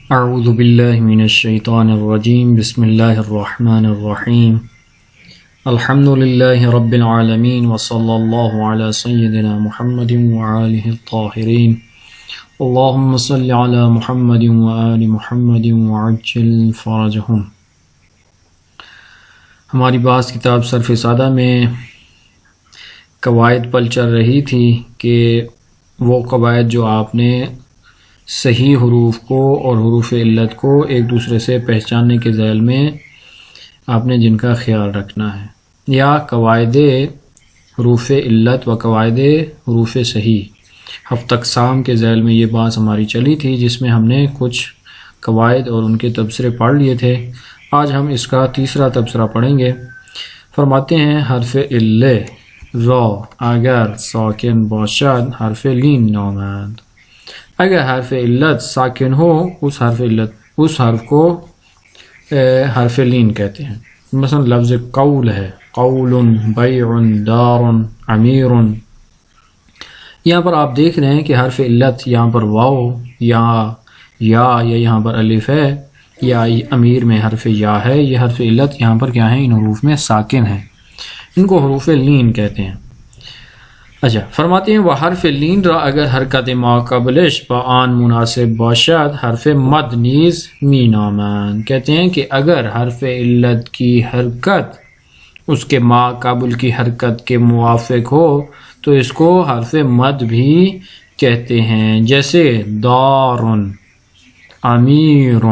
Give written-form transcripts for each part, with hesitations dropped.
اعوذ باللہ من الشیطان الرجیم بسم اللہ الرحمن الرحیم الحمد للہ رب العالمین وصلی اللہ علی سیدنا محمد وآلہ الطاہرین اللہم صل علی محمد وآل محمد وعجل فرجہم۔ ہماری بعض کتاب صرف سادہ میں قواعد پل چل رہی تھی کہ وہ قواعد جو آپ نے صحیح حروف کو اور حروف علت کو ایک دوسرے سے پہچاننے کے ذیل میں آپ نے جن کا خیال رکھنا ہے، یا قواعد حروف علت و قواعد حروف صحیح ہفت اقسام کے ذیل میں یہ بات ہماری چلی تھی، جس میں ہم نے کچھ قواعد اور ان کے تبصرے پڑھ لیے تھے۔ آج ہم اس کا تیسرا تبصرہ پڑھیں گے۔ فرماتے ہیں حرف علّہ را اگر ساکن باشد حرف لین نامد۔ اگر حرف علت ساکن ہو اس حرف کو حرف لین کہتے ہیں۔ مثلا لفظ قول ہے، قول، بیع، دار، امیر۔ یہاں پر آپ دیکھ رہے ہیں کہ حرف علت یہاں پر واو یا یہاں پر الف ہے، یا امیر میں حرف یا ہے۔ یہ حرف علت یہاں پر کیا ہے؟ ان حروف میں ساکن ہے، ان کو حروف لین کہتے ہیں۔ اچھا، فرماتے ہیں وہ حرف لین را اگر حرکت ما قبلش با آن مناسب باشد حرف مد نیز می نامند۔ کہتے ہیں کہ اگر حرف علت کی حرکت اس کے ما قبل کی حرکت کے موافق ہو تو اس کو حرف مد بھی کہتے ہیں، جیسے دار، امیر۔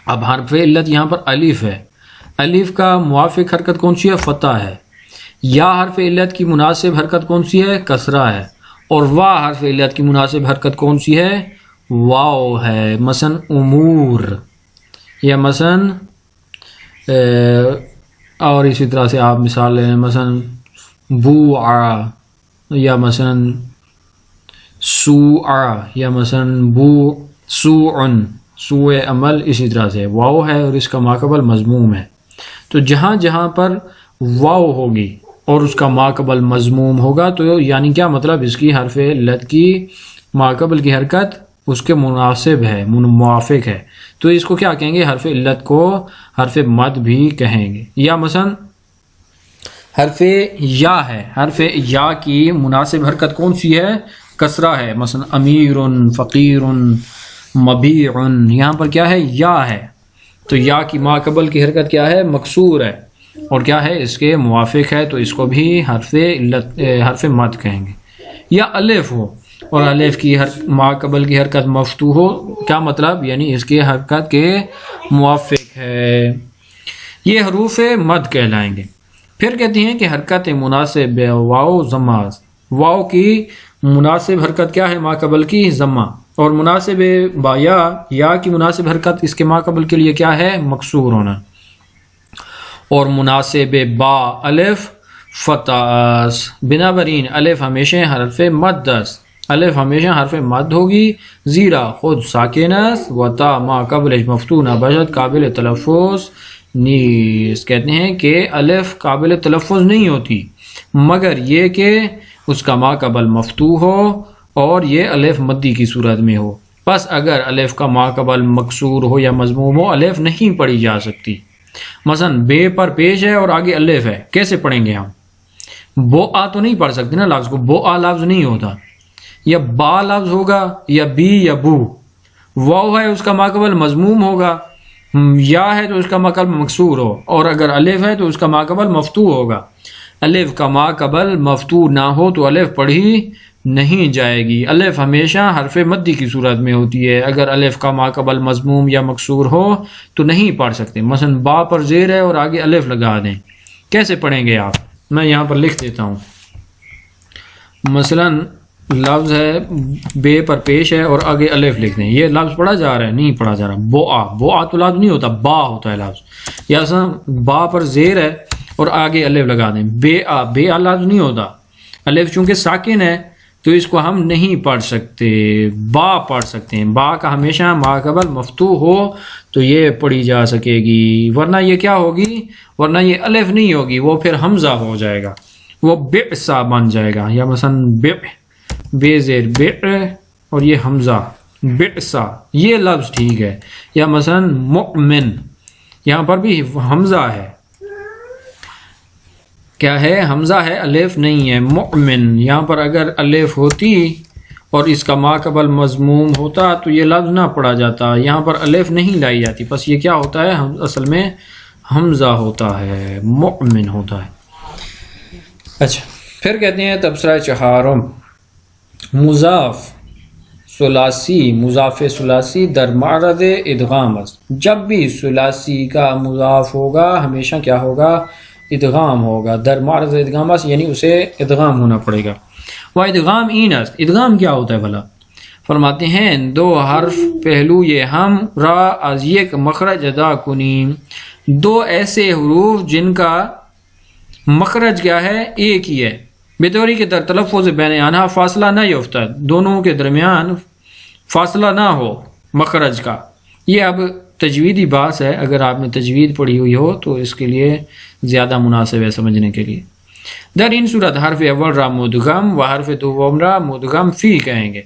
اب حرف علت یہاں پر الف ہے، الف کا موافق حرکت کون سی ہے؟ فتح ہے۔ یا حرف علت کی مناسب حرکت کون سی ہے؟ کسرہ ہے۔ اور وا حرف علت کی مناسب حرکت کون سی ہے؟ واو ہے۔ مثلا امور، یا مثلا اور اسی طرح سے آپ مثال لیں، مثلا بوع، یا مثلا سوع، یا مثلا سوء عمل۔ اسی طرح سے واو ہے اور اس کا ماقبل مضموم ہے۔ تو جہاں جہاں پر واو ہوگی اور اس کا ماقبل مضموم ہوگا تو یعنی کیا مطلب؟ اس کی حرف علت کی ماقبل کی حرکت اس کے مناسب ہے، موافق ہے، تو اس کو کیا کہیں گے؟ حرف علت کو حرف مد بھی کہیں گے۔ یا مثلا حرف یا ہے، حرف یا کی مناسب حرکت کون سی ہے؟ کسرہ ہے۔ مثلا امیر، فقیر، مبیع، یہاں پر کیا ہے؟ یا ہے، تو یا کی ماقبل کی حرکت کیا ہے؟ مکسور ہے، اور کیا ہے؟ اس کے موافق ہے، تو اس کو بھی حرف مد کہیں گے۔ یا الف ہو اور الف کی ماقبل کی حرکت مفتوح ہو، کیا مطلب؟ یعنی اس کی حرکت کے موافق ہے، یہ حروف مد کہلائیں گے۔ پھر کہتے ہیں کہ حرکت مناسب واو ضمہ، واو کی مناسب حرکت کیا ہے؟ ماقبل کی ضمہ، اور مناسب با یا کی مناسب حرکت اس کے ماقبل کے لیے کیا ہے؟ مکسور ہونا، اور مناسب با الف فتح۔ بنابراین الف ہمیشہ حرف مد است، الف ہمیشہ حرف مد ہوگی، زیرا خود ساکن است و تا ما قبلش مفتوح نہ باشد قابل تلفظ نیست۔ کہتے ہیں کہ الف قابل تلفظ نہیں ہوتی مگر یہ کہ اس کا ما قبل مفتوح ہو اور یہ الف مدی کی صورت میں ہو۔ پس اگر الف کا ما قبل مکسور ہو یا مضموم ہو الف نہیں پڑھی جا سکتی۔ مثلا بے پر پیش ہے اور آگے الف ہے، کیسے پڑھیں گے ہم؟ بو آ تو نہیں پڑھ سکتے نا لفظ کو، بو آ لفظ نہیں ہوتا، یا با لفظ ہوگا، یا بی یا بو۔ واو ہے اس کا ماقبل مضموم ہوگا، یا ہے تو اس کا ماقبل مکسور ہو، اور اگر الف ہے تو اس کا ماقبل مفتوح ہوگا۔ الف کا ماقبل مفتوح نہ ہو تو الف پڑھی نہیں جائے گی۔ الف ہمیشہ حرف مدی کی صورت میں ہوتی ہے، اگر الف کا ماقبل مضموم یا مکسور ہو تو نہیں پڑھ سکتے۔ مثلا با پر زیر ہے اور آگے الف لگا دیں، کیسے پڑھیں گے آپ؟ میں یہاں پر لکھ دیتا ہوں۔ مثلا لفظ ہے بے پر پیش ہے اور آگے الف لکھ دیں، یہ لفظ پڑھا جا رہا ہے؟ نہیں پڑھا جا رہا۔ بو آ تو لفظ نہیں ہوتا، با ہوتا ہے لفظ۔ یا با پر زیر ہے اور آگے الف لگا دیں، بے آ لفظ نہیں ہوتا، الف چونکہ ساکن ہے تو اس کو ہم نہیں پڑھ سکتے، با پڑھ سکتے ہیں۔ با کا ہمیشہ ماقبل مفتوح ہو تو یہ پڑھی جا سکے گی، ورنہ یہ کیا ہوگی؟ ورنہ یہ الف نہیں ہوگی، وہ پھر حمزہ ہو جائے گا، وہ بئسا بن جائے گا۔ یا مثلا بے زیر بے اور یہ حمزہ بئسا یہ لفظ ٹھیک ہے، یا مثلا مؤمن یہاں پر بھی حمزہ ہے، کیا ہے حمزہ ہے، الف نہیں ہے. مؤمن یہاں پر اگر الف ہوتی اور اس کا ما قبل مضموم ہوتا تو یہ لفظ نہ پڑھا جاتا، یہاں پر الف نہیں لائی جاتی، بس یہ کیا ہوتا ہے اصل میں حمزہ ہوتا ہے، مؤمن ہوتا ہے. اچھا پھر کہتے ہیں تبصرہ چہارم، مضاف ثلاثی مضاف ثلاثی در معرض ادغام است. جب بھی ثلاثی کا مضاف ہوگا ہمیشہ کیا ہوگا، ادغام ہوگا. در معرض ادغام است یعنی اسے ادغام ہونا پڑے گا. و ادغام این است، ادغام کیا ہوتا ہے بھلا؟ فرماتے ہیں دو حرف پہلو یہ ہم را از یک مخرج ادا کنیم، دو ایسے حروف جن کا مخرج کیا ہے ایک ہی ہے، بطوری کہ در تلفظ بین آنہا فاصلہ نہ یفتد، دونوں کے درمیان فاصلہ نہ ہو مخرج کا. یہ اب تجویدی بات ہے، اگر آپ نے تجوید پڑھی ہوئی ہو تو اس کے لیے زیادہ مناسب ہے سمجھنے کے لیے. در این صورت حرف اول را مدغم و حرف دوم را مدغم فی کہیں گے،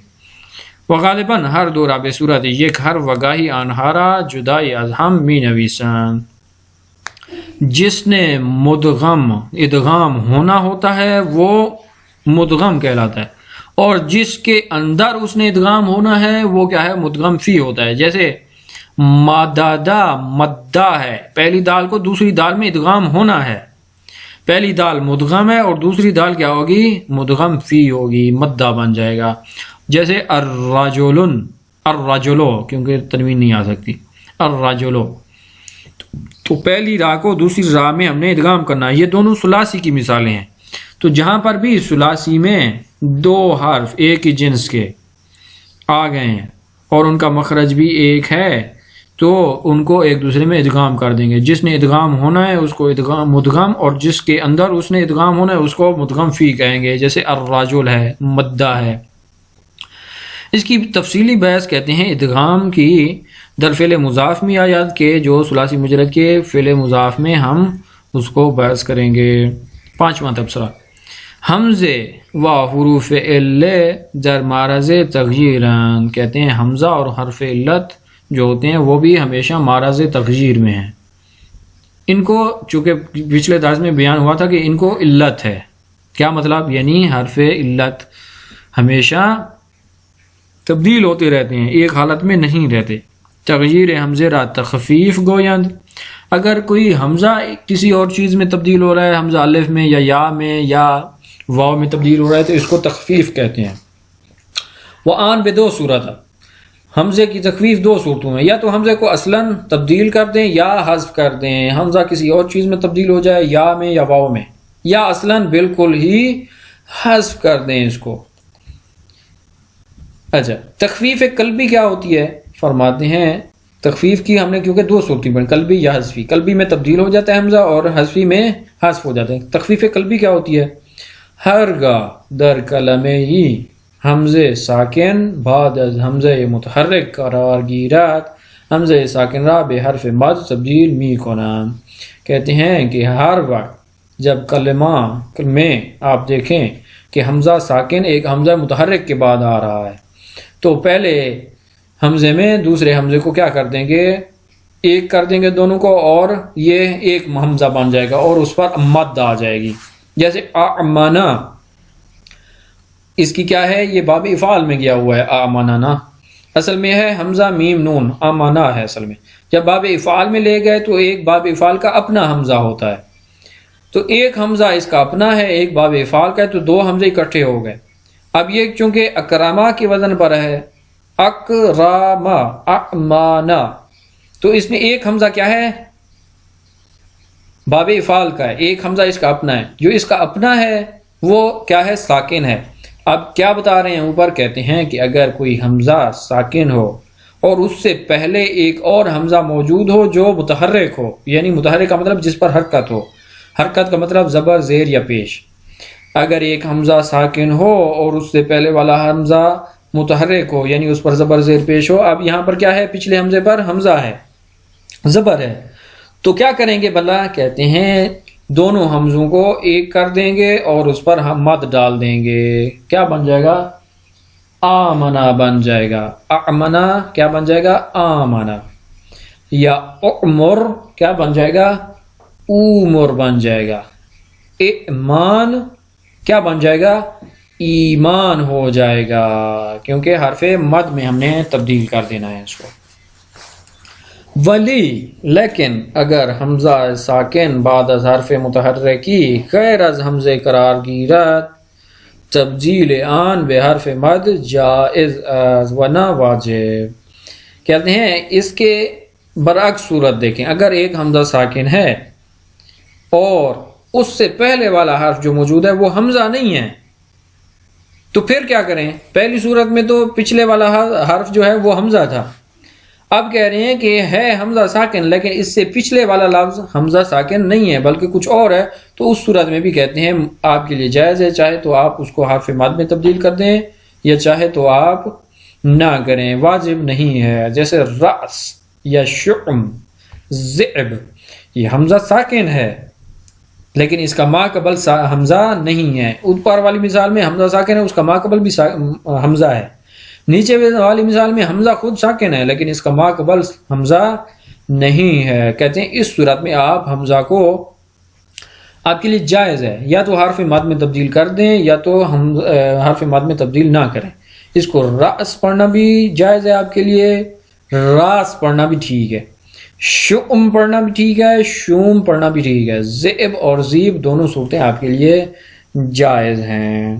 و غالباً ہر دو را به صورت یک حرف و گاہی آنها را جدای از هم می نویسند. جس نے مدغم ادغام ہونا ہوتا ہے وہ مدغم کہلاتا ہے، اور جس کے اندر اس نے ادغام ہونا ہے وہ کیا ہے، مدغم فی ہوتا ہے. جیسے مددا مدہ ہے، پہلی دال کو دوسری دال میں ادغام ہونا ہے، پہلی دال مدغم ہے اور دوسری دال کیا ہوگی، مدغم فی ہوگی، مدہ بن جائے گا. جیسے الرجلن، الرجلو کیونکہ تنوین نہیں آ سکتی، الرجلو، تو پہلی را کو دوسری را میں ہم نے ادغام کرنا ہے. یہ دونوں ثلاثی کی مثالیں ہیں. تو جہاں پر بھی ثلاثی میں دو حرف ایک ہی جنس کے آ گئے ہیں اور ان کا مخرج بھی ایک ہے تو ان کو ایک دوسرے میں ادغام کر دیں گے. جس نے ادغام ہونا ہے اس کو ادغام مدغم، اور جس کے اندر اس نے ادغام ہونا ہے اس کو مدغم فی کہیں گے. جیسے الرجل ہے، مدہ ہے. اس کی تفصیلی بحث کہتے ہیں ادغام کی در فعل مضاف میں آیات کے جو ثلاثی مجرد کے فعل مضاف میں ہم اس کو بحث کریں گے. پانچواں تبصرہ، حمزے و حروف علت در معرض تغییرن، کہتے ہیں حمزہ اور حرف علت جو ہوتے ہیں وہ بھی ہمیشہ معرض تغییر میں ہیں. ان کو چونکہ پچھلے درس میں بیان ہوا تھا کہ ان کو علت ہے، کیا مطلب، یعنی حرف علت ہمیشہ تبدیل ہوتے رہتے ہیں، ایک حالت میں نہیں رہتے. تغییر حمزے را تخفیف گویند، اگر کوئی حمزہ کسی اور چیز میں تبدیل ہو رہا ہے، حمزہ الف میں یا میں یا واو میں تبدیل ہو رہا ہے تو اس کو تخفیف کہتے ہیں. وہ آن بے دو صورت، حمزے کی تخفیف دو صورتوں میں، یا تو حمزے کو اصلاً تبدیل کر دیں یا حذف کر دیں. حمزہ کسی اور چیز میں تبدیل ہو جائے یا میں یا واو میں، یا اصلاً بالکل ہی حذف کر دیں اس کو. اچھا تخفیف قلبی کیا ہوتی ہے؟ فرماتے ہیں تخفیف کی ہم نے کیونکہ دو صورتیں پڑھی، قلبی یا حذفی. قلبی میں تبدیل ہو جاتا ہے حمزہ اور حذفی میں حذف ہو جاتا ہے. تخفیف قلبی کیا ہوتی ہے؟ ہرگاہ در کلمه ای حمزه ساکن بعد از حمزه متحرک قرار گیرد حمزه ساکن را به حرف مد تبدیل می کنم. کہتے ہیں کہ ہر وقت جب کلمہ میں آپ دیکھیں کہ حمزہ ساکن ایک حمزہ متحرک کے بعد آ رہا ہے تو پہلے حمزے میں دوسرے حمزے کو کیا کر دیں گے، ایک کر دیں گے دونوں کو، اور یہ ایک حمزہ بن جائے گا اور اس پر مد آ جائے گی. جیسے آمنا، اس کی کیا ہے، یہ باب افعال میں گیا ہوا ہے. آمنا اصل میں ہے حمزہ میم نون، آمنا ہے اصل میں. جب باب افعال میں لے گئے تو ایک باب افعال کا اپنا حمزہ ہوتا ہے، تو ایک حمزہ اس کا اپنا ہے، ایک باب افعال کا ہے، تو دو حمزے اکٹھے ہو گئے. اب یہ چونکہ اکراما کے وزن پر ہے، اکراما امانا، تو اس میں ایک حمزہ کیا ہے، باب افعال کا ہے، ایک حمزہ اس کا اپنا ہے. جو اس کا اپنا ہے وہ کیا ہے، ساکن ہے. اب کیا بتا رہے ہیں اوپر، کہتے ہیں کہ اگر کوئی حمزہ ساکن ہو اور اس سے پہلے ایک اور حمزہ موجود ہو جو متحرک ہو، یعنی متحرک کا مطلب جس پر حرکت ہو، حرکت کا مطلب زبر زیر یا پیش. اگر ایک حمزہ ساکن ہو اور اس سے پہلے والا حمزہ متحرک ہو یعنی اس پر زبر زیر پیش ہو، اب یہاں پر کیا ہے، پچھلے حمزے پر حمزہ ہے، زبر ہے، تو کیا کریں گے بھلا، کہتے ہیں دونوں حمزوں کو ایک کر دیں گے اور اس پر ہم مد ڈال دیں گے. کیا بن جائے گا، آمنا بن جائے گا، اعمنا کیا بن جائے گا؟ آمنا. یا اعمر کیا بن جائے گا؟ اومر بن جائے گا. ایمان کیا بن جائے گا؟ ایمان ہو جائے گا، کیونکہ حرف مد میں ہم نے تبدیل کر دینا ہے اس کو. ولی لیکن اگر حمزہ ساکن بعد از حرف متحرکی غیر از حمزہ قرار گیرد تبدیل آن بے حرف مد جائز و نہ واجب. کہتے ہیں اس کے برعکس صورت دیکھیں، اگر ایک حمزہ ساکن ہے اور اس سے پہلے والا حرف جو موجود ہے وہ حمزہ نہیں ہے تو پھر کیا کریں؟ پہلی صورت میں تو پچھلے والا حرف جو ہے وہ حمزہ تھا، اب کہہ رہے ہیں کہ ہے حمزہ ساکن لیکن اس سے پچھلے والا لفظ حمزہ ساکن نہیں ہے بلکہ کچھ اور ہے، تو اس صورت میں بھی کہتے ہیں آپ کے لیے جائز ہے، چاہے تو آپ اس کو حرف مد میں تبدیل کر دیں یا چاہے تو آپ نہ کریں، واجب نہیں ہے. جیسے رأس یا شعم، ذئب، یہ حمزہ ساکن ہے لیکن اس کا ما قبل حمزہ نہیں ہے. اوپر والی مثال میں حمزہ ساکن ہے، اس کا ما قبل بھی حمزہ ہے. نیچے والی مثال میں حمزہ خود ساکن ہے لیکن اس کا ما قبل حمزہ نہیں ہے. کہتے ہیں اس صورت میں آپ حمزہ کو آپ کے لیے جائز ہے یا تو حرف مد میں تبدیل کر دیں یا تو حرف مد میں تبدیل نہ کریں. اس کو رأس پڑھنا بھی جائز ہے آپ کے لیے، راس پڑھنا بھی ٹھیک ہے، شعم پڑھنا بھی ٹھیک ہے، شوم پڑھنا بھی ٹھیک ہے. ذئب اور ذیب دونوں صورتیں آپ کے لیے جائز ہیں.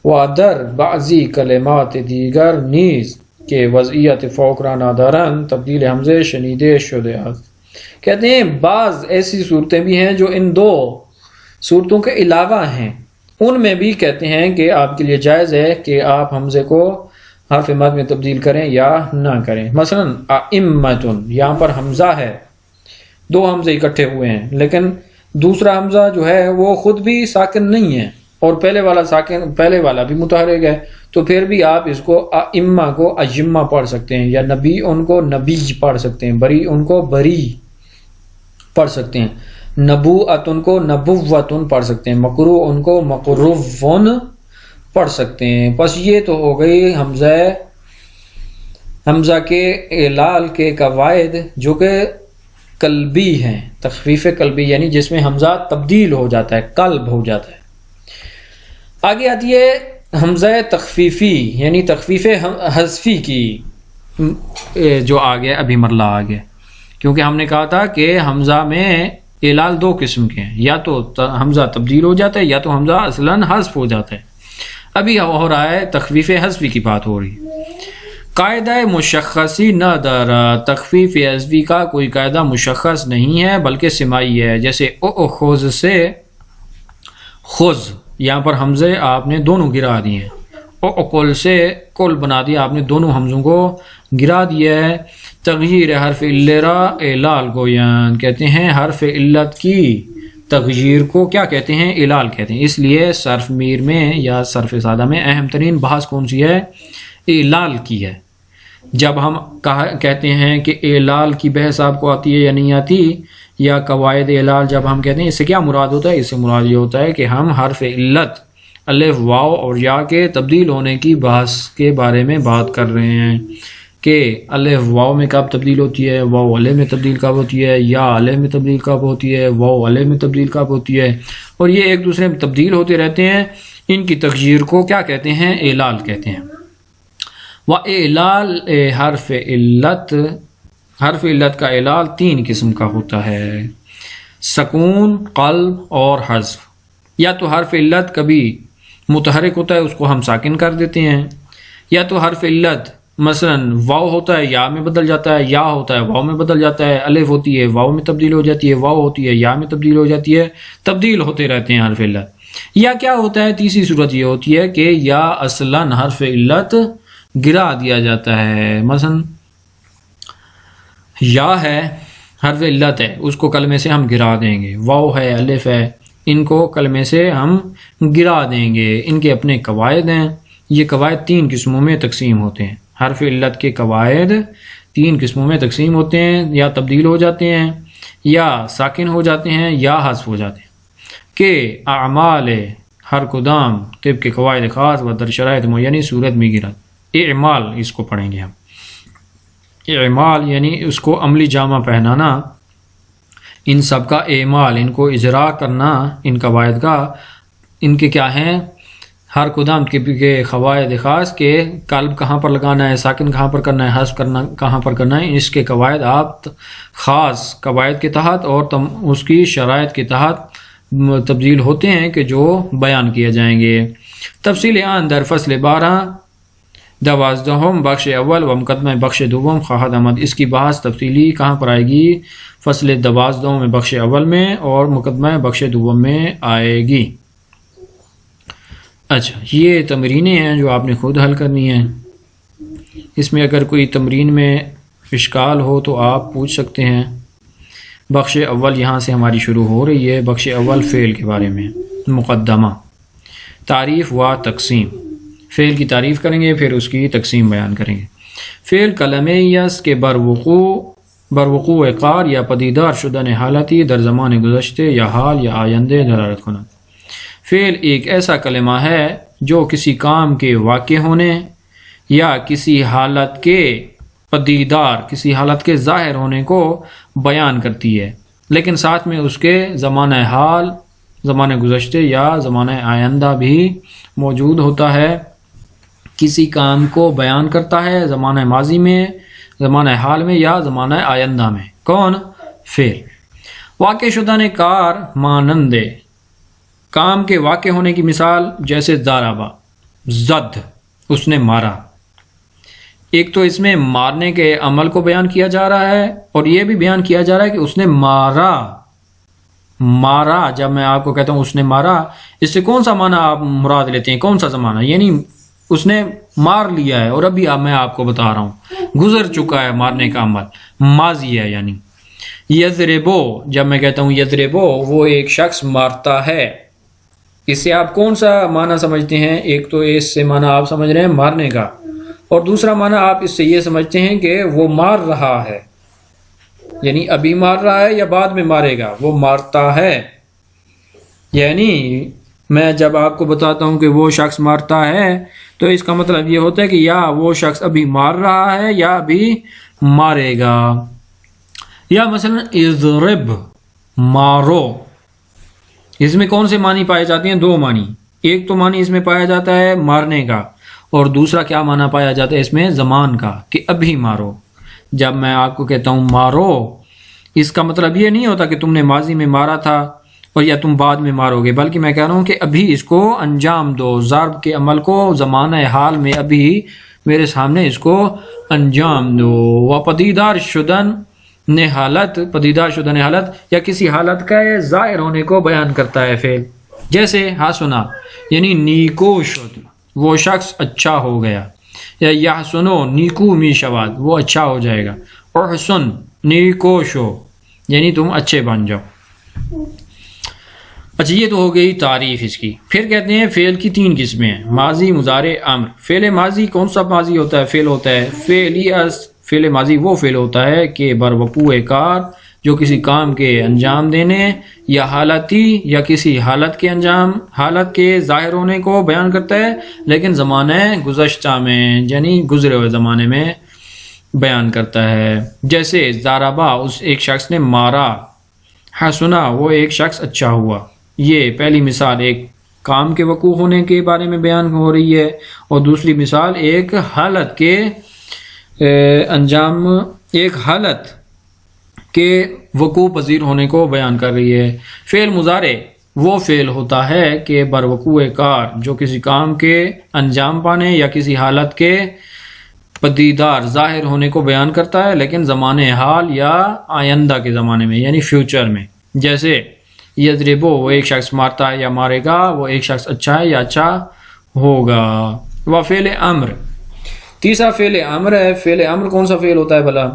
وادر بعضی کلمات دیگر نیز کے وضعیت فوقرا نادرن تبدیل حمزے شنید شدہ. کہتے ہیں بعض ایسی صورتیں بھی ہیں جو ان دو صورتوں کے علاوہ ہیں، ان میں بھی کہتے ہیں کہ آپ کے لیے جائز ہے کہ آپ حمزے کو حرف مد میں تبدیل کریں یا نہ کریں. مثلا ائمتن، یہاں پر حمزہ ہے، دو حمزے اکٹھے ہوئے ہیں لیکن دوسرا حمزہ جو ہے وہ خود بھی ساکن نہیں ہے اور پہلے والا بھی متحرک ہے، تو پھر بھی آپ اس کو ائمہ کو اجمہ پڑھ سکتے ہیں، یا نبی ان کو نبیج پڑھ سکتے ہیں، بری ان کو بری پڑھ سکتے ہیں، نبوۃ ان کو نبوۃن پڑھ سکتے ہیں، مکرو ان کو مکروون پڑھ سکتے ہیں. بس یہ تو ہو گئی حمزہ کے اعلال کے قواعد جو کہ قلبی ہیں، تخفیف قلبی یعنی جس میں حمزہ تبدیل ہو جاتا ہے، قلب ہو جاتا ہے. آگے آتی ہے حمزہ تخفیفی یعنی تخفیف حذفی کی جو آگے ابھی مرلہ آگے، کیونکہ ہم نے کہا تھا کہ حمزہ میں اعلال دو قسم کے ہیں، یا تو حمزہ تبدیل ہو جاتا ہے یا تو حمزہ اصلاً حذف ہو جاتا ہے. ابھی ہو رہا ہے تخفیف حذفی کی بات ہو رہی ہے. قاعدہ مشخصی نہ دارا، تخفیف حذفی کا کوئی قاعدہ مشخص نہیں ہے بلکہ سماعی ہے. جیسے اخذ سے خذ، یہاں پر حمزے آپ نے دونوں گرا دیے ہیں. اقل سے کل بنا دیا آپ نے، دونوں حمزوں کو گرا دیا ہے. تغییر حرف الرا اعلال گویان، کہتے ہیں حرف علت کی تغییر کو کیا کہتے ہیں؟ اعلال کہتے ہیں. اس لیے صرف میر میں یا صرف سادہ میں اہم ترین بحث کون سی ہے؟ اعلال کی ہے. جب ہم کہتے ہیں کہ اعلال کی بحث آپ کو آتی ہے یا نہیں آتی، یا قواعد اعلال جب ہم کہتے ہیں، اس سے کیا مراد ہوتا ہے؟ اس سے مراد یہ ہوتا ہے کہ ہم حرف علت الف واو اور یا کے تبدیل ہونے کی بحث کے بارے میں بات کر رہے ہیں کہ الف واو میں کب تبدیل ہوتی ہے، واو الف میں تبدیل کب ہوتی ہے، یا الف میں تبدیل کب ہوتی ہے، واو الف میں تبدیل کب ہوتی ہے، اور یہ ایک دوسرے میں تبدیل ہوتے رہتے ہیں. ان کی تغییر کو کیا کہتے ہیں؟ اعلال کہتے ہیں. وَإِعْلَال حرف علت، حرف علت کا اعلال تین قسم کا ہوتا ہے: سکون، قلب اور حذف. یا تو حرف علت کبھی متحرک ہوتا ہے، اس کو ہم ساکن کر دیتے ہیں، یا تو حرف علت مثلا واو ہوتا ہے یا میں بدل جاتا ہے، یا ہوتا ہے واو میں بدل جاتا ہے، الف ہوتی ہے واو میں تبدیل ہو جاتی ہے، واو ہوتی ہے یا میں تبدیل ہو جاتی ہے، تبدیل ہوتے رہتے ہیں حرف علت. یا کیا ہوتا ہے؟ تیسری صورت یہ ہوتی ہے کہ یا اصلاً حرف علت گرا دیا جاتا ہے. مثلا یا ہے حرف علت ہے، اس کو کلمے سے ہم گرا دیں گے. واو ہے، الف ہے، ان کو کلمے سے ہم گرا دیں گے. ان کے اپنے قواعد ہیں. یہ قواعد تین قسموں میں تقسیم ہوتے ہیں. حرف علت کے قواعد تین قسموں میں تقسیم ہوتے ہیں: یا تبدیل ہو جاتے ہیں، یا ساکن ہو جاتے ہیں، یا حذف ہو جاتے ہیں. کہ اعمال ہر کدام طب کے قواعد خاص و در شرائط معینی صورت میں گرد. اعمال اس کو پڑھیں گے ہم. اعمال یعنی اس کو عملی جامہ پہنانا، ان سب کا اعمال، ان کو اجرا کرنا، ان قواعد کا، ان کے کیا ہیں، ہر قدام کے قواعد خاص کے قلب کہاں پر لگانا ہے، ساکن کہاں پر کرنا ہے، حذف کرنا کہاں پر کرنا ہے، اس کے قواعد آپ خاص قواعد کے تحت اور اس کی شرائط کے تحت تبدیل ہوتے ہیں کہ جو بیان کیے جائیں گے. تفصیل آن در فصل 12 12 بخش اول و مقدمہ بخش دوم خواہد احمد. اس کی بحث تفصیلی کہاں پر آئے گی؟ فصل 12 میں بخش اول میں اور مقدمہ بخش دوم میں آئے گی. اچھا، یہ تمرینیں ہیں جو آپ نے خود حل کرنی ہیں. اس میں اگر کوئی تمرین میں اشکال ہو تو آپ پوچھ سکتے ہیں. بخش اول یہاں سے ہماری شروع ہو رہی ہے. بخش اول فعل کے بارے میں. مقدمہ، تعریف و تقسیم. فعل کی تعریف کریں گے، پھر اس کی تقسیم بیان کریں گے. فعل کلمہ یس کے بروقوع قار یا پدیدار شدن حالتی در زمان گزشتے یا حال یا آئندے دلالت کنند. فعل ایک ایسا کلمہ ہے جو کسی کام کے واقع ہونے یا کسی حالت کے پدیدار، کسی حالت کے ظاہر ہونے کو بیان کرتی ہے، لیکن ساتھ میں اس کے زمانہ حال، زمانہ گزشتے یا زمانہ آئندہ بھی موجود ہوتا ہے. کسی کام کو بیان کرتا ہے زمانہ ماضی میں، زمانہ حال میں یا زمانہ آئندہ میں. کون؟ فعل. واقع شدن کار مانند کام کے واقع ہونے کی مثال جیسے ضربہ، زد، اس نے مارا. ایک تو اس میں مارنے کے عمل کو بیان کیا جا رہا ہے اور یہ بھی بیان کیا جا رہا ہے کہ اس نے مارا. جب میں آپ کو کہتا ہوں اس نے مارا، اس سے کون سا معنی آپ مراد لیتے ہیں؟ کون سا زمانہ؟ یعنی اس نے مار لیا ہے اور ابھی میں آپ کو بتا رہا ہوں گزر چکا ہے مارنے کا عمل، ماضی ہے. یعنی یضربو، جب میں کہتا ہوں یضربو، وہ ایک شخص مارتا ہے. اس سے آپ کون سا معنی سمجھتے ہیں؟ ایک تو اس سے معنی آپ سمجھ رہے ہیں مارنے کا، اور دوسرا معنی آپ اس سے یہ سمجھتے ہیں کہ وہ مار رہا ہے، یعنی ابھی مار رہا ہے یا بعد میں مارے گا. وہ مارتا ہے، یعنی میں جب آپ کو بتاتا ہوں کہ وہ شخص مارتا ہے تو اس کا مطلب یہ ہوتا ہے کہ یا وہ شخص ابھی مار رہا ہے یا ابھی مارے گا. یا مثلا اضرب، مارو، اس میں کون سے معنی پائے جاتے ہیں؟ دو معنی. ایک تو معنی اس میں پایا جاتا ہے مارنے کا، اور دوسرا کیا معنی پایا جاتا ہے اس میں؟ زمان کا، کہ ابھی مارو. جب میں آپ کو کہتا ہوں مارو، اس کا مطلب یہ نہیں ہوتا کہ تم نے ماضی میں مارا تھا اور یا تم بعد میں مارو گے، بلکہ میں کہہ رہا ہوں کہ ابھی اس کو انجام دو. ضرب کے عمل کو زمانہ حال میں ابھی میرے سامنے اس کو انجام دو. و پدیدار شدن حالت، پدیدار شدن حالت یا کسی حالت کا ظاہر ہونے کو بیان کرتا ہے فعل. جیسے حسنا، یعنی نیکو شد، وہ شخص اچھا ہو گیا. یا یحسنو، نیکو می شواد، وہ اچھا ہو جائے گا. احسن، نیکو شو، یعنی تم اچھے بن جاؤ. اچھا، یہ تو ہو گئی تعریف اس کی. پھر کہتے ہیں فعل کی 3 قسمیں ہیں: ماضی، مضارع، امر. فعل ماضی کون سا ماضی ہوتا ہے؟ فعل ہوتا ہے فعل ماضی وہ فعل ہوتا ہے کہ بروقوع کار، جو کسی کام کے انجام دینے یا حالتی یا کسی حالت کے انجام، حالت کے ظاہر ہونے کو بیان کرتا ہے، لیکن زمانہ گزشتہ میں، یعنی گزرے ہوئے زمانے میں بیان کرتا ہے. جیسے ضربہ، اس ایک شخص نے مارا. حسنا، وہ ایک شخص اچھا ہوا. یہ پہلی مثال ایک کام کے وقوع ہونے کے بارے میں بیان ہو رہی ہے، اور دوسری مثال ایک حالت کے انجام، ایک حالت کے وقوع پذیر ہونے کو بیان کر رہی ہے. فعل مضارع وہ فعل ہوتا ہے کہ بروقوع کار، جو کسی کام کے انجام پانے یا کسی حالت کے پدیدار ظاہر ہونے کو بیان کرتا ہے، لیکن زمانے حال یا آئندہ کے زمانے میں، یعنی فیوچر میں. جیسے یضربو، وہ ایک شخص مارتا ہے یا مارے گا، وہ ایک شخص اچھا ہے یا اچھا ہوگا. وہ فعل امر. تیسرا فعل امر ہے. فعل امر کون سا فعل ہوتا ہے بھلا؟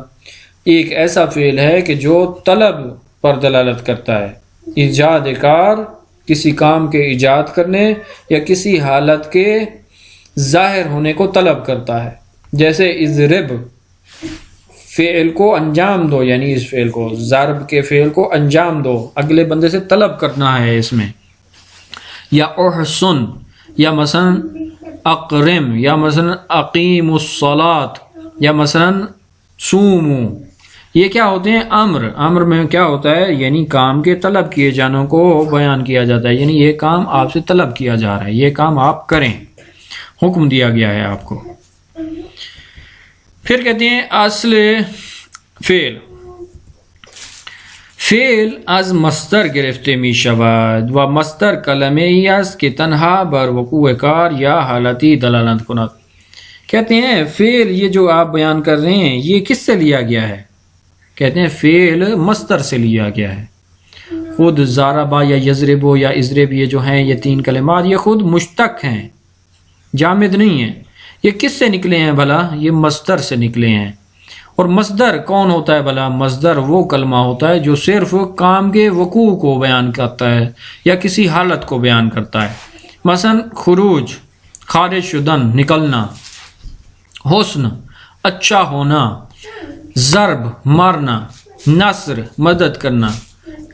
ایک ایسا فعل ہے کہ جو طلب پر دلالت کرتا ہے. ایجاد کار، کسی کام کے ایجاد کرنے یا کسی حالت کے ظاہر ہونے کو طلب کرتا ہے. جیسے اضرب، فعل کو انجام دو، یعنی اس فعل کو، ضرب کے فعل کو انجام دو، اگلے بندے سے طلب کرنا ہے اس میں. یا احسن، یا مثلا اقرم، یا مثلا اقیم الصلاۃ، یا مثلا سومو، یہ کیا ہوتے ہیں؟ امر میں کیا ہوتا ہے؟ یعنی کام کے طلب کیے جانے کو بیان کیا جاتا ہے، یعنی یہ کام آپ سے طلب کیا جا رہا ہے، یہ کام آپ کریں، حکم دیا گیا ہے آپ کو۔ پھر کہتے ہیں اصل فعل از مصدر گرفته می شود و مصدر کلمه ای است که تنها بر وقوع کار یا حالتی دلالت کند۔ کہتے ہیں فعل یہ جو آپ بیان کر رہے ہیں یہ کس سے لیا گیا ہے؟ کہتے ہیں فعل مصدر سے لیا گیا ہے۔ خود ضربا یا یضرب یا اضرب یہ جو ہیں یہ تین کلمات یہ خود مشتق ہیں، جامد نہیں ہیں۔ یہ کس سے نکلے ہیں بھلا؟ یہ مصدر سے نکلے ہیں۔ اور مصدر کون ہوتا ہے بھلا؟ مصدر وہ کلمہ ہوتا ہے جو صرف کام کے وقوع کو بیان کرتا ہے یا کسی حالت کو بیان کرتا ہے۔ مثلا خروج، خارج شدن، نکلنا، حسن، اچھا ہونا، ضرب، مارنا، نصر، مدد کرنا،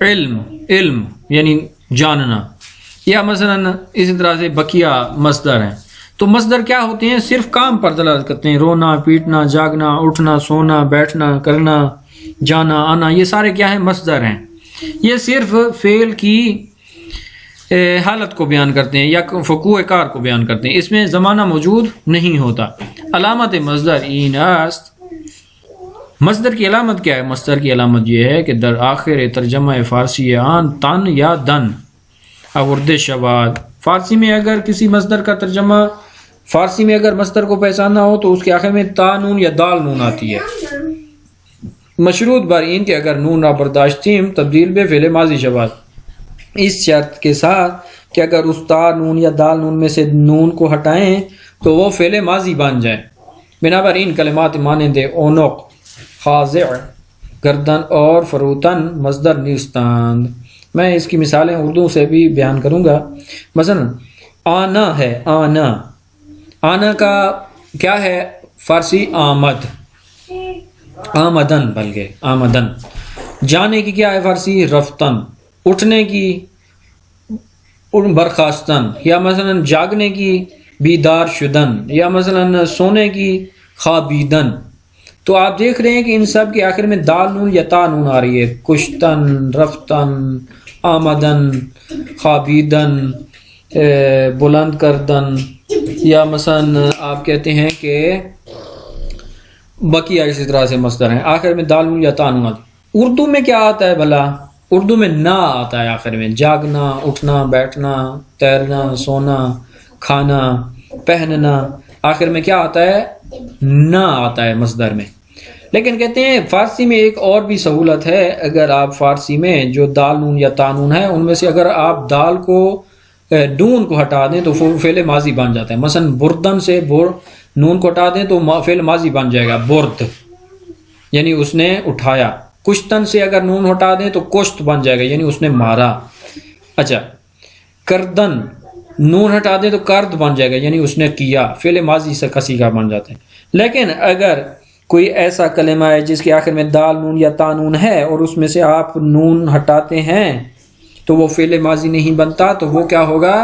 علم یعنی جاننا، یا مثلا اسی طرح سے بقیہ مصدر ہیں۔ تو مصدر کیا ہوتے ہیں؟ صرف کام پر دلالت کرتے ہیں، رونا، پیٹنا، جاگنا، اٹھنا، سونا، بیٹھنا، کرنا، جانا، آنا، یہ سارے کیا ہیں؟ مصدر ہیں۔ یہ صرف فعل کی حالت کو بیان کرتے ہیں یا وقوع کار کو بیان کرتے ہیں، اس میں زمانہ موجود نہیں ہوتا۔ علامت مصدر این است، مصدر کی علامت کیا ہے؟ مصدر کی علامت یہ ہے کہ در آخر ترجمہ فارسی آن تن یا دن آورده شود۔ فارسی میں اگر کسی مصدر کا ترجمہ فارسی میں اگر مصدر کو پہچاننا ہو تو اس کے آخر میں تا نون یا دال نون آتی ہے، مشروط بر این کہ اگر نون را برداشتیم تبدیل بے فعل ماضی شود، اس شرط کے ساتھ کہ اگر اس تا نون یا دال نون میں سے نون کو ہٹائیں تو وہ فعل ماضی بن جائے۔ بنابر این کلمات مانند اونق، خاضع، گردن اور فروتن مصدر نیستند۔ میں اس کی مثالیں اردو سے بھی بیان کروں گا۔ مثلا آنا ہے، آنا کا کیا ہے فارسی؟ آمد، آمدن، بلکہ آمدن۔ جانے کی کیا ہے فارسی؟ رفتن۔ اٹھنے کی برخاستن، یا مثلا جاگنے کی بیدار شدن، یا مثلا سونے کی خوابیدن۔ تو آپ دیکھ رہے ہیں کہ ان سب کے آخر میں دال نون یا تا نون آ رہی ہے، کشتن، رفتن، آمدن، خوابیدن، بلند کردن، یا مثلا آپ کہتے ہیں کہ بقیہ اسی طرح سے مصدر ہیں، آخر میں دال نون یا تا نون آتی۔ اردو میں کیا آتا ہے بھلا؟ اردو میں نا آتا ہے آخر میں، جاگنا، اٹھنا، بیٹھنا، تیرنا، سونا، کھانا، پہننا، آخر میں کیا آتا ہے؟ نا آتا ہے مصدر میں۔ لیکن کہتے ہیں فارسی میں ایک اور بھی سہولت ہے، اگر آپ فارسی میں جو دال نون یا تا نون ہے ان میں سے اگر آپ دال کو نون کو ہٹا دیں تو فعل ماضی بن جاتا ہے۔ مثلا بردن سے نون کو ہٹا دیں تو فعل ماضی بن جائے گا، برد، یعنی اس نے اٹھایا۔ کشتن سے اگر نون ہٹا دیں تو کشت بن جائے گا، یعنی اس نے مارا۔ اچھا، کردن نون ہٹا دیں تو کرد بن جائے گا، یعنی اس نے کیا، فعل ماضی سے کسی کا بن جاتا ہے۔ لیکن اگر کوئی ایسا کلمہ ہے جس کے آخر میں دال نون یا تا نون ہے اور اس میں سے آپ نون ہٹاتے ہیں تو وہ فعل ماضی نہیں بنتا، تو وہ کیا ہوگا؟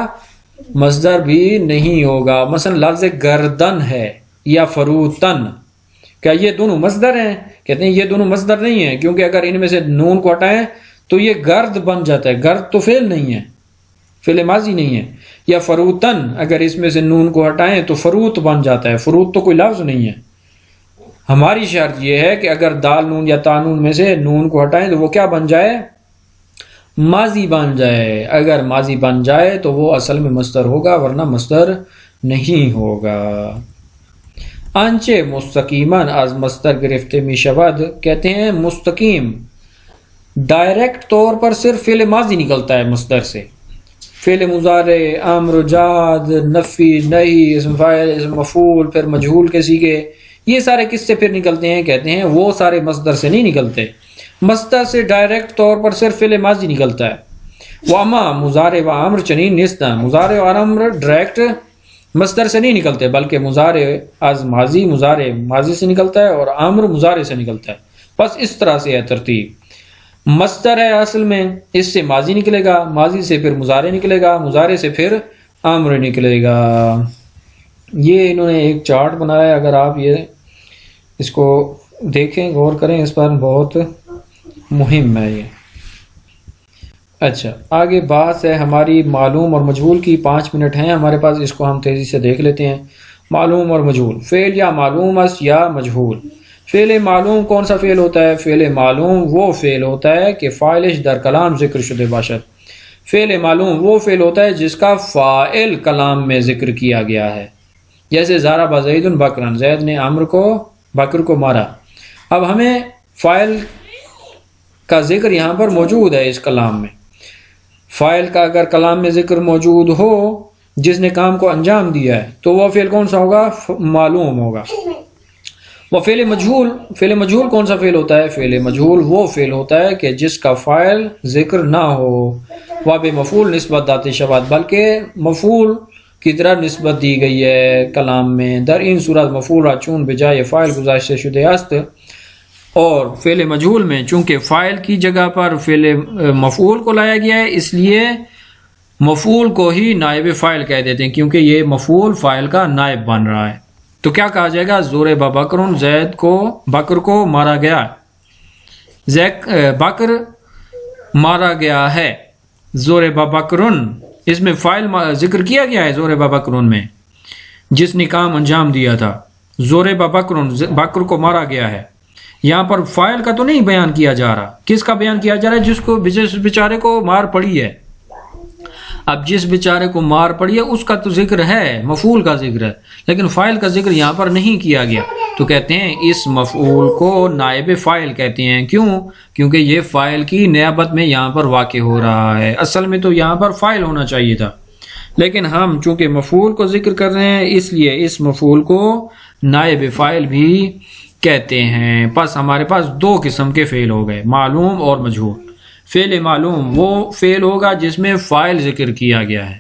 مصدر بھی نہیں ہوگا۔ مثلا لفظ گردن ہے یا فروتن، کیا یہ دونوں مصدر ہیں؟ کہتے ہیں یہ دونوں مصدر نہیں ہیں، کیونکہ اگر ان میں سے نون کو ہٹائیں تو یہ گرد بن جاتا ہے، گرد تو فعل نہیں ہے، فعل ماضی نہیں ہے۔ یا فروتن، اگر اس میں سے نون کو ہٹائیں تو فروت بن جاتا ہے، فروت تو کوئی لفظ نہیں ہے۔ ہماری شرط یہ ہے کہ اگر دال نون یا تا نون میں سے نون کو ہٹائیں تو وہ کیا بن جائے؟ ماضی بن جائے۔ اگر ماضی بن جائے تو وہ اصل میں مصدر ہوگا، ورنہ مصدر نہیں ہوگا۔ آنچه مستقیما از مصدر گرفته می شود، کہتے ہیں مستقیم ڈائریکٹ طور پر صرف فعل ماضی نکلتا ہے مصدر سے، فعل مضارع، امر، جاد، نفی، نہی، اسم فاعل، اسم مفعول، پھر مجہول کے صیغے، یہ سارے کس سے پھر نکلتے ہیں؟ کہتے ہیں وہ سارے مصدر سے نہیں نکلتے، مصدر سے ڈائریکٹ طور پر صرف فعل ماضی نکلتا ہے۔ وَأَمَا مضارع و امر چنین نیستاں، مضارع اور امر ڈائریکٹ مصدر سے نہیں نکلتے، بلکہ مضارع از ماضی، مضارع ماضی سے نکلتا ہے، اور امر مضارع سے نکلتا ہے۔ بس اس طرح سے ہے ترتیب۔ مصدر ہے اصل میں، اس سے ماضی نکلے گا، ماضی سے پھر مضارع نکلے گا، مضارع سے پھر امر نکلے گا۔ یہ انہوں نے ایک چارٹ بنایا ہے، اگر آپ یہ اس کو دیکھیں، غور کریں اس پر، بہت مہم ہے یہ۔ اچھا، آگے بات ہے ہماری معلوم اور مجہول کی۔ 5 منٹ ہیں ہمارے پاس، اس کو ہم تیزی سے دیکھ لیتے ہیں۔ معلوم اور مجہول، فعل یا معلوم است یا مجہول۔ فعل معلوم کون سا فعل ہوتا ہے؟ فعل معلوم وہ فعل ہوتا ہے کہ فاعلش در کلام ذکر شدہ باشد۔ فعل معلوم وہ فعل ہوتا ہے جس کا فاعل کلام میں ذکر کیا گیا ہے، جیسے ضرب زید بکرا، زید نے بکر کو مارا۔ اب ہمیں فاعل کا ذکر یہاں پر موجود ہے اس کلام میں۔ فاعل کا اگر کلام میں ذکر موجود ہو جس نے کام کو انجام دیا ہے تو وہ فعل کون سا ہوگا؟ معلوم ہوگا۔ وہ فعل مجہول کون سا فعل ہوتا ہے؟ فعل مجہول وہ فعل ہوتا ہے کہ جس کا فاعل ذکر نہ ہو، وہ بے مفعول نسبت داتی شبات، بلکہ مفعول کی طرح نسبت دی گئی ہے کلام میں۔ در این صورت مفعول را چون بجائے فاعل گذاشته شده است، اور فعل مجہول میں چونکہ فاعل کی جگہ پر فعل مفعول کو لایا گیا ہے، اس لیے مفعول کو ہی نائب فاعل کہہ دیتے ہیں، کیونکہ یہ مفعول فاعل کا نائب بن رہا ہے۔ تو کیا کہا جائے گا؟ ضرب بکر، بکر کو مارا گیا، بکر مارا گیا ہے۔ ضرب بکر، اس میں فاعل ذکر کیا گیا ہے ضرب بکر میں، جس نے کام انجام دیا تھا۔ ضرب بکر، بکر کو مارا گیا ہے۔ یہاں پر فاعل کا تو نہیں بیان کیا جا رہا، کس کا بیان کیا جا رہا ہے؟ جس بیچارے کو مار پڑی ہے۔ اب جس بیچارے کو مار پڑی ہے اس کا تو ذکر ہے، مفعول کا ذکر ہے، لیکن فاعل کا ذکر یہاں پر نہیں کیا گیا، تو کہتے ہیں اس مفعول کو نائب فاعل کہتے ہیں۔ کیوں؟ کیونکہ یہ فاعل کی نیابت میں یہاں پر واقع ہو رہا ہے۔ اصل میں تو یہاں پر فاعل ہونا چاہیے تھا، لیکن ہم چونکہ مفعول کو ذکر کر رہے ہیں اس لیے اس مفعول کو نائب فاعل بھی کہتے ہیں۔ پس ہمارے پاس 2 قسم کے فعل ہو گئے، معلوم اور مجہول۔ فعل معلوم وہ فعل ہوگا جس میں فاعل ذکر کیا گیا ہے،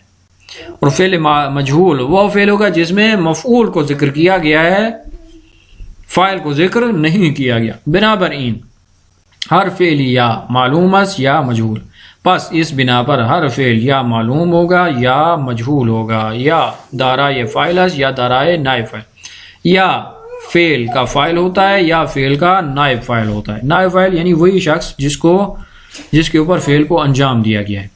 اور فعل مجہول وہ فعل ہوگا جس میں مفعول کو ذکر کیا گیا ہے، فاعل کو ذکر نہیں کیا گیا۔ بنابراین ہر فعل یا معلوم است یا مجہول، پس اس بنا پر ہر فعل یا معلوم ہوگا یا مجہول ہوگا، یا دارائے فاعل است یا دارائے نائب فاعل، یا فعل کا فاعل ہوتا ہے یا فعل کا نائب فاعل ہوتا ہے۔ نائب فاعل یعنی وہی شخص جس کے اوپر فعل کو انجام دیا گیا ہے۔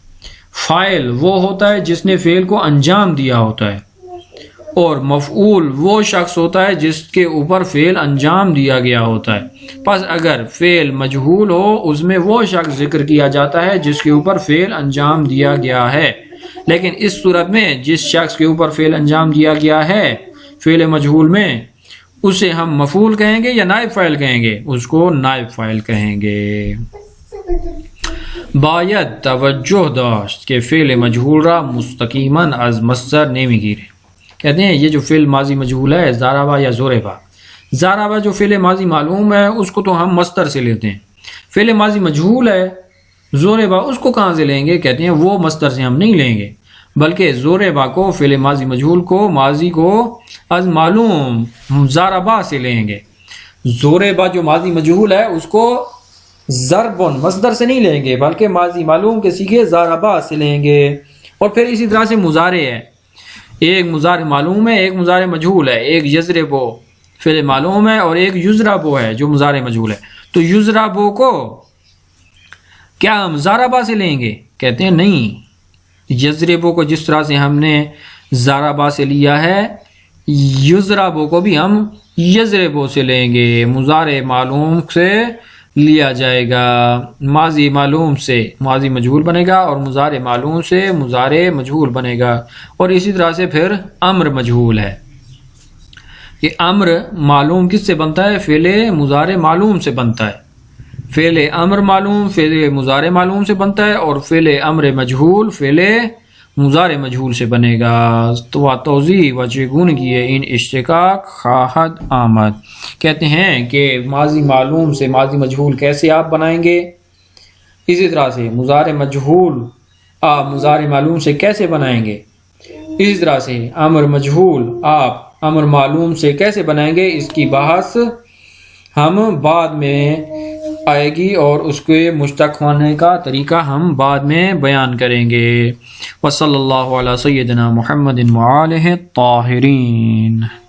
فاعل وہ ہوتا ہے جس نے فعل کو انجام دیا ہوتا ہے، اور مفعول وہ شخص ہوتا ہے جس کے اوپر فعل انجام دیا گیا ہوتا ہے۔ پس اگر فعل مجہول ہو اس میں وہ شخص ذکر کیا جاتا ہے جس کے اوپر فعل انجام دیا گیا ہے، لیکن اس صورت میں جس شخص کے اوپر فعل انجام دیا گیا ہے فعل مجہول میں، اسے ہم مفعول کہیں گے یا نائب فاعل کہیں گے؟ اس کو نائب فاعل کہیں گے۔ باید توجہ داشت کہ فعل مجہول را مستقیما از مصدر نمیگیرے۔ کہتے ہیں یہ جو فعل ماضی مجہول ہے، ضربا یا ضربا، ضربا جو فعل ماضی معلوم ہے اس کو تو ہم مصدر سے لیتے ہیں، فعل ماضی مجہول ہے ضربا، اس کو کہاں سے لیں گے؟ کہتے ہیں وہ مصدر سے ہم نہیں لیں گے، بلکہ ضربا کو فعل ماضی مجہول کو ماضی کو از معلوم ضربا سے لیں گے۔ ضربا جو ماضی مجہول ہے اس کو ضربن مصدر سے نہیں لیں گے، بلکہ ماضی معلوم کے سیغے ضربا سے لیں گے۔ اور پھر اسی طرح سے مضارع ہے، ایک مضارع معلوم ہے ایک مضارع مجہول ہے، ایک یضربو فعل معلوم ہے اور ایک یضربو ہے جو مضارع مجہول ہے۔ تو یضربو کو کیا ہم ضربا سے لیں گے؟ کہتے ہیں نہیں، یضربو کو جس طرح سے ہم نے ضربا سے لیا ہے یضربو کو بھی ہم یضربو سے لیں گے، مضارع معلوم سے لیا جائے گا، ماضی معلوم سے ماضی مجہول بنے گا اور مضارع معلوم سے مضارع مجہول بنے گا، اور اسی طرح سے پھر امر مجہول ہے۔ یہ امر معلوم کس سے بنتا ہے؟ فعل مضارع معلوم سے بنتا ہے، فعل امر معلوم فعل مضارع معلوم سے بنتا ہے، اور فعل امر مجہول فعل مضارع مجہول سے بنے گا۔ تو توضیح و چگونگی ان اشتقاق خواہد آمد، کہتے ہیں کہ ماضی معلوم سے ماضی مجہول کیسے آپ بنائیں گے، اسی طرح سے مضارع مجہول آپ مضارع معلوم سے کیسے بنائیں گے، اسی طرح سے امر مجہول آپ امر معلوم سے کیسے بنائیں گے، اس کی بحث ہم بعد میں آئے گی اور اس کے مشتق ہونے کا طریقہ ہم بعد میں بیان کریں گے۔ وصلی اللہ علی سیدنا محمد وآلہ الطاہرین۔